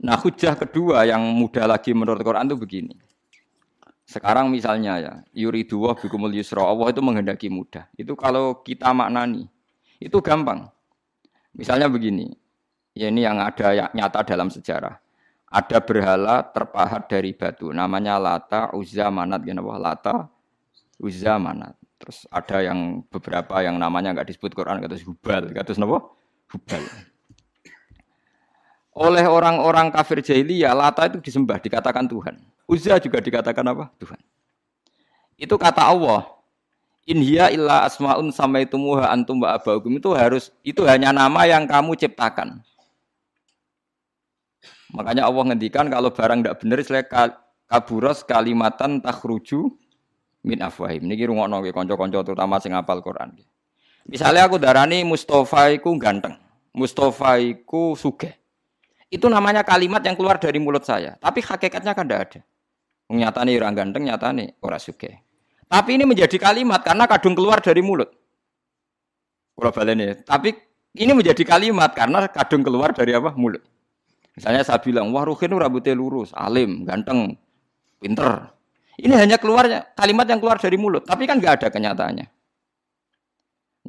Nah, hujah kedua yang mudah lagi menurut Quran itu begini. Sekarang misalnya ya, yuridu wa bikumul yusra, Allah itu menghendaki mudah. Itu kalau kita maknani, itu gampang. Misalnya begini, ya ini yang ada nyata dalam sejarah. Ada berhala terpahat dari batu, namanya Lata, Uzza, Manat, Lata, Uzza, Manat. Terus ada yang beberapa yang namanya nggak disebut Quran, kata Hubal, kata apa? Hubal. Oleh orang-orang kafir jahiliyah, Lata itu disembah, dikatakan Tuhan. Uzza juga dikatakan apa? Tuhan. Itu kata Allah. In hiya illa asmaun samaitumuha antum wa abaukum, itu hanya nama yang kamu ciptakan. Makanya Allah ngendikan kalau barang tidak benar istilah kaburos kalimatan takhruju min afwahim. Niki rungokno nggih kanca-kanca terutama sing hafal Quran. Misalnya aku darani Mustafa iku ganteng, Mustafa iku sugih. Itu namanya kalimat yang keluar dari mulut saya, tapi hakikatnya kan tidak ada. Nyatane ora ganteng, nyatane ora sugih. Tapi ini menjadi kalimat karena kadung keluar dari mulut. Kula baleni, tapi ini menjadi kalimat karena kadung keluar dari apa? Mulut. Misalnya saya bilang, wah Ruhin rambutnya lurus, alim, ganteng, pinter. Ini hanya keluarnya kalimat yang keluar dari mulut, tapi kan nggak ada kenyataannya.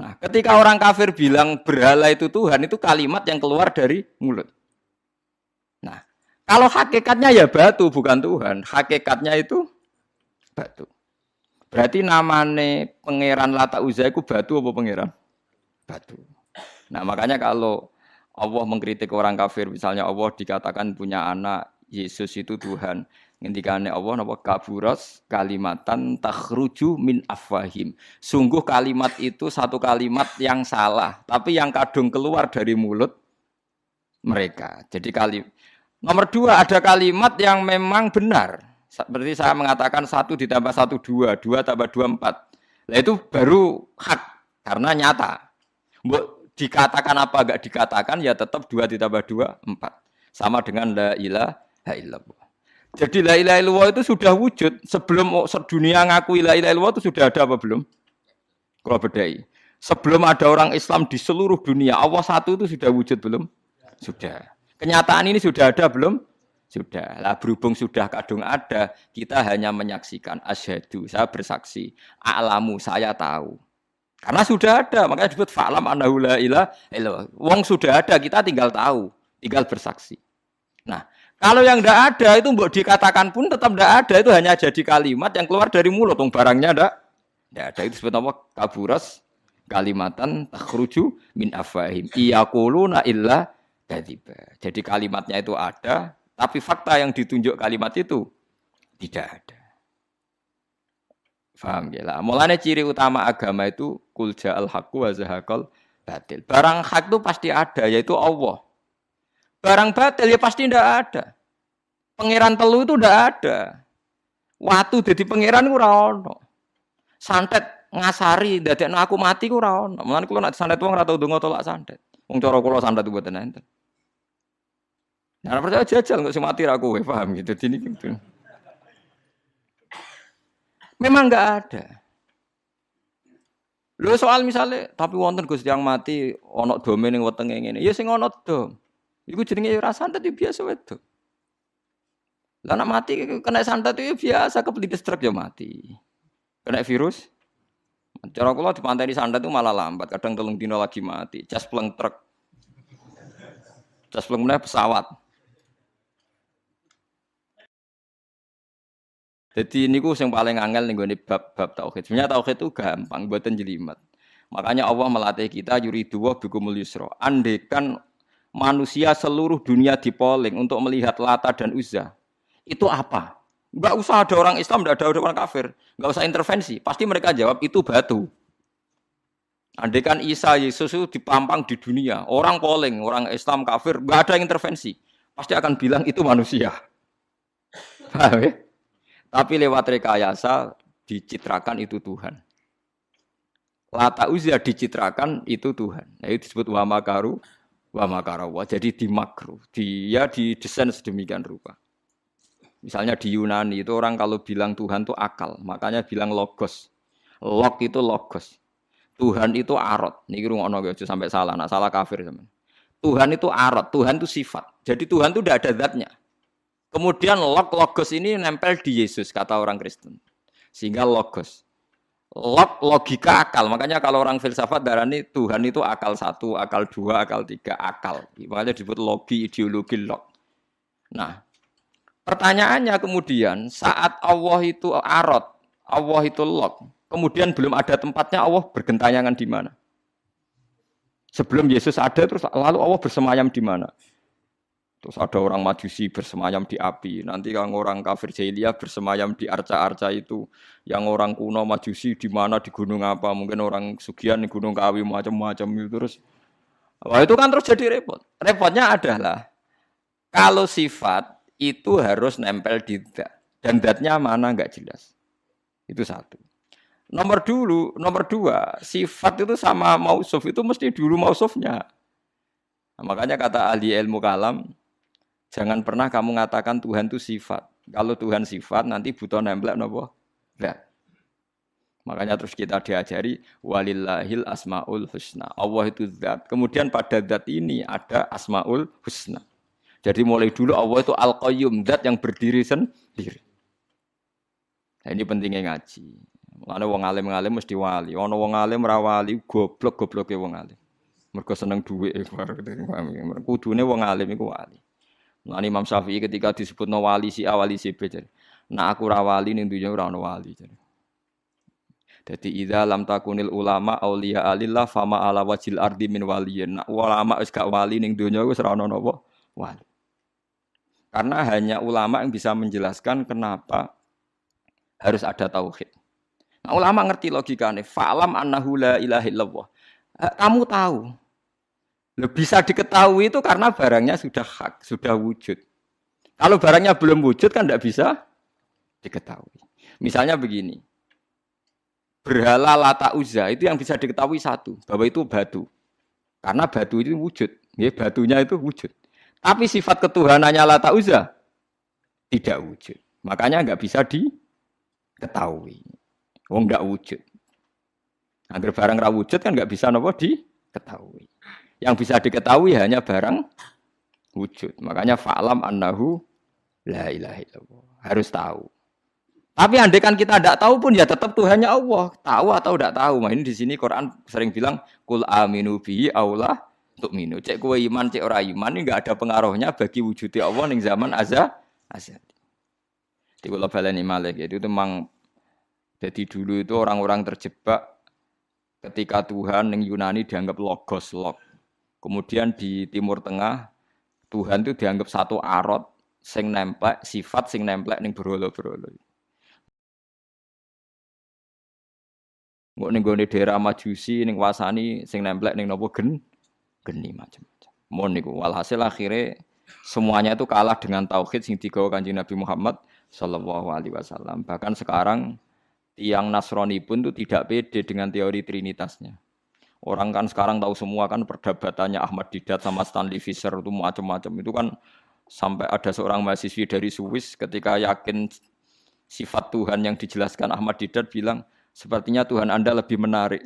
Nah, ketika orang kafir bilang berhala itu Tuhan, itu kalimat yang keluar dari mulut. Nah, kalau hakikatnya ya batu, bukan Tuhan. Hakikatnya itu batu. Berarti namane pangeran Lata Uzza itu batu apa pangeran? Batu. Nah, makanya kalau Allah mengkritik orang kafir, misalnya Allah dikatakan punya anak, Yesus itu Tuhan. Ngendikane Allah napa kaburas kalimatan takhruju min afwahim. Sungguh kalimat itu satu kalimat yang salah, tapi yang kadung keluar dari mulut mereka. Jadi nomor dua ada kalimat yang memang benar. Seperti saya mengatakan 1 ditambah 1 2, 2 tambah 2 4. Nah itu baru hak karena nyata. Dikatakan apa enggak dikatakan ya tetap 2 ditambah 2 4. Sama dengan la ilaha illallah. Jadi la ilaha illallah itu sudah wujud sebelum dunia ngakui la ilaha illallah itu sudah ada apa belum? Kalau bedai. Sebelum ada orang Islam di seluruh dunia, Allah satu itu sudah wujud belum? Sudah. Kenyataan ini sudah ada belum? Sudah. Lah berhubung sudah kadung ada, kita hanya menyaksikan asyhadu, saya bersaksi, a'lamu, saya tahu. Karena sudah ada, makanya disebut fa'lam annahu la ilaha illallah. Wong sudah ada, kita tinggal tahu, tinggal bersaksi. Nah, kalau yang tidak ada itu mbok dikatakan pun tetap tidak ada, itu hanya jadi kalimat yang keluar dari mulut, wong barangnya tidak ada. Itu disebut apa? Kaburas kalimatan takhruju min afwahim. Iyaquluna illa kadziba. Jadi kalimatnya itu ada, tapi fakta yang ditunjuk kalimat itu tidak ada. Paham ya lah. Mulanya ciri utama agama itu kul ja'al haqqu wa zahaqal batil. Barang hak itu pasti ada, yaitu Allah. Barang batil ya pasti tidak ada. Pangeran telu itu tidak ada. Watu jadi pangeran ora ono. Santet ngasari dadekno aku mati ku ora ono. Mulane kula nek santet wong ora tau ndonga tolak santet. Wong cara kula santet mboten enten. Nah, percaya jajal kok sing mati ra kowe, paham gitu. Dini gitu. Memang enggak ada. Lho soal misalnya tapi wonten Gus yang mati ana dome ning wetenge ngene. Ya sing ana dom. Iku jenenge ora santet ya biasa wedok. Lah nek mati kena santet itu biasa kepelitis truk ya mati. Kena virus. Cara kula dipanteni santet itu malah lambat, kadang 3 dina lagi mati. Cas pleng truk. Cas pleng meneh pesawat. Jadi niku sing paling angel ning gone bab tauhid. Sebenarnya tauhid itu gampang, mboten jelimet. Makanya Allah melatih kita yuridu wa bikumul yusra. Andekan manusia seluruh dunia dipoling untuk melihat Lata dan Uzza. Itu apa? Enggak usah ada orang Islam, enggak ada orang kafir. Enggak usah intervensi. Pasti mereka jawab itu batu. Andekan Isa, Yesus itu dipampang di dunia. Orang poling, orang Islam, kafir, enggak ada intervensi. Pasti akan bilang itu manusia. Paham ya? Tapi lewat rekayasa dicitrakan itu Tuhan. Lata Uzza dicitrakan itu Tuhan. Nah, itu disebut wa makaru wa makarawa. Jadi dimakru. Dia didesain sedemikian rupa. Misalnya di Yunani itu orang kalau bilang Tuhan itu akal, makanya bilang logos. Log itu logos. Tuhan itu arot. Niki rungokno aja sampai salah, nak salah kafir sampean. Tuhan itu arot, Tuhan itu sifat. Jadi Tuhan itu tidak ada zatnya. Kemudian logos ini nempel di Yesus, kata orang Kristen. Sehingga logos. Logika akal. Makanya kalau orang filsafat darani Tuhan itu akal 1, akal 2, akal 3, akal. Makanya disebut logi, ideologi, log. Nah, pertanyaannya kemudian saat Allah itu arot, Allah itu log, kemudian belum ada tempatnya Allah bergentayangan di mana? Sebelum Yesus ada terus lalu Allah bersemayam di mana? Terus ada orang Majusi bersemayam di api. Nanti yang orang kafir jahiliyah bersemayam di arca-arca itu. Yang orang kuno Majusi di mana, di gunung apa? Mungkin orang Sugihan di Gunung Kawi macam-macam itu terus. Wah, itu kan terus jadi repot. Repotnya adalah kalau sifat itu harus nempel di zat. Dan zatnya mana enggak jelas. Itu satu. Nomor dua, sifat itu sama mausuf itu mesti dulu mausufnya. Nah, makanya kata ahli ilmu kalam, jangan pernah kamu mengatakan Tuhan itu sifat. Kalau Tuhan sifat nanti butuh nempel napa? Zat. Makanya terus kita diajari walillahil asmaul husna. Allah itu zat. Kemudian pada zat ini ada asmaul husna. Jadi mulai dulu Allah itu al-qayyum, zat yang berdiri sendiri. Nah, ini pentingnya ngaji. Ana wong alim-alim mesti wali. Ana wong alim ra wali, goblok-gobloke wong alim. Mergo seneng dhuwit. Kudune wong alim iku wali. Nah, Imam Syafi'i ketika disebutno wali si A wali si B. Nah aku ra wali ning dunya ora ono wali. Dadi idza lam takunil ulama auliya alillah fama ala wajil ardi min waliyin. Nah, ulama wis gak wali ning dunya wis ora ono napa wali. Karena hanya ulama yang bisa menjelaskan kenapa harus ada tauhid. Nah, ulama ngerti logikanya. Fa'lam annahu la ilaha illallah. Kamu tahu. Bisa diketahui itu karena barangnya sudah hak, sudah wujud. Kalau barangnya belum wujud kan tidak bisa diketahui. Misalnya begini. Berhala Lata Uzza itu yang bisa diketahui satu. Bahwa itu batu. Karena batu itu wujud. Ya, batunya itu wujud. Tapi sifat ketuhanannya Lata Uzza tidak wujud. Makanya nggak bisa diketahui. Wong nggak wujud. Agar barang ra wujud kan nggak bisa nopo diketahui. Yang bisa diketahui hanya barang wujud. Makanya fa'lam annahu la ilaha illallah. Harus tahu. Tapi andai kan kita tidak tahu pun ya tetap Tuhannya Allah. Tahu atau tidak tahu. Nah, ini di sini Quran sering bilang kul aminu bihi aula tu'minu. Cek kowe iman, cek ora iman ini enggak ada pengaruhnya bagi wujudnya Allah ning zaman azali. Di kula baleni malih itu memang jadi dulu itu orang-orang terjebak ketika Tuhan yang Yunani dianggap logos, log. Kemudian di Timur Tengah Tuhan itu dianggap satu arot sing nemplek, sifat sing nemplek ning berhala-berhala. Engko ning gone daerah Majusi ning wasani sing nemplek ning napa geni macam-macam. Mon niku walhasil akhirnya semuanya itu kalah dengan tauhid sing digawa Kanjeng Nabi Muhammad sallallahu alaihi wasallam. Bahkan sekarang tiang Nasrani pun itu tidak pede dengan teori trinitasnya. Orang kan sekarang tahu semua kan perdebatannya Ahmad Didat sama Stanley Fischer itu macam-macam. Itu kan sampai ada seorang mahasiswi dari Swiss ketika yakin sifat Tuhan yang dijelaskan Ahmad Didat bilang, sepertinya Tuhan Anda lebih menarik.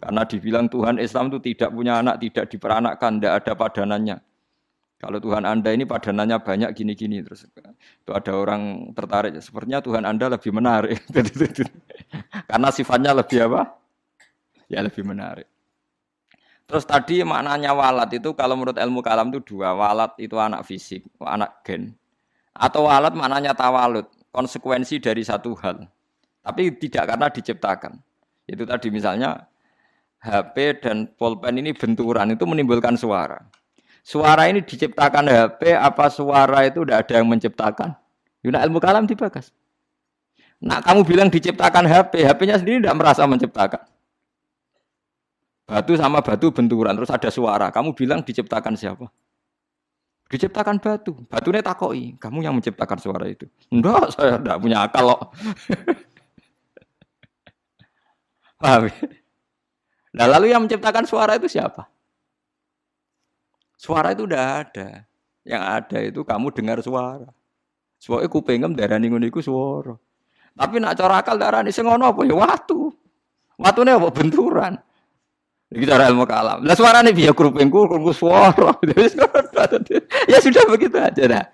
Karena dibilang Tuhan Islam itu tidak punya anak, tidak diperanakkan, tidak ada padanannya. Kalau Tuhan Anda ini padanannya banyak gini-gini terus itu ada orang tertarik. Sepertinya Tuhan Anda lebih menarik. Karena sifatnya lebih apa? Ya lebih menarik. Terus tadi maknanya walat itu kalau menurut ilmu kalam itu dua. Walat itu anak fisik, anak gen. Atau walat maknanya tawalud, konsekuensi dari satu hal. Tapi tidak karena diciptakan. Itu tadi misalnya HP dan pulpen ini benturan itu menimbulkan suara. Suara ini diciptakan HP, apa suara itu tidak ada yang menciptakan? Yuna ilmu kalam dibakas. Nah kamu bilang diciptakan HP, HP-nya sendiri tidak merasa menciptakan. Batu sama batu benturan, terus ada suara. Kamu bilang diciptakan siapa? Diciptakan batu. Batunya takoi, kamu yang menciptakan suara itu. Enggak, saya tidak punya akal loh. Paham? Nah lalu yang menciptakan suara itu siapa? Suara itu udah ada. Yang ada itu kamu dengar suara. Soale kupingem darani ngono iku swara. Tapi nak cara akal darani sing ngono apa ya watu. Watune apa benturan. Iki cara ilmu kalam. Lah suarane piye kruping suara. Ya sudah begitu aja dah.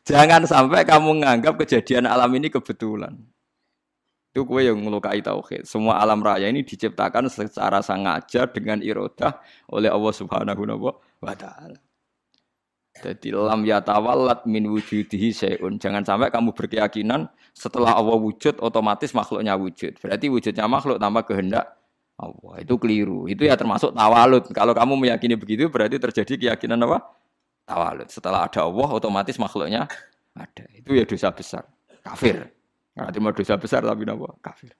Jangan sampai kamu menganggap kejadian alam ini kebetulan. Itu kue yang melukai tauhid. Semua alam raya ini diciptakan secara sengaja dengan irodah oleh Allah Subhanahu wa taala. Jadi lam yatawallat min wujudihi syai'un. Jangan sampai kamu berkeyakinan setelah Allah wujud otomatis makhluknya wujud. Berarti wujudnya makhluk tanpa kehendak Allah. Itu keliru. Itu ya termasuk tawalud. Kalau kamu meyakini begitu berarti terjadi keyakinan apa? Tawalud. Setelah ada Allah otomatis makhluknya ada. Itu ya dosa besar. Kafir. Nah, terima dosa besar tapi apa? Kafir.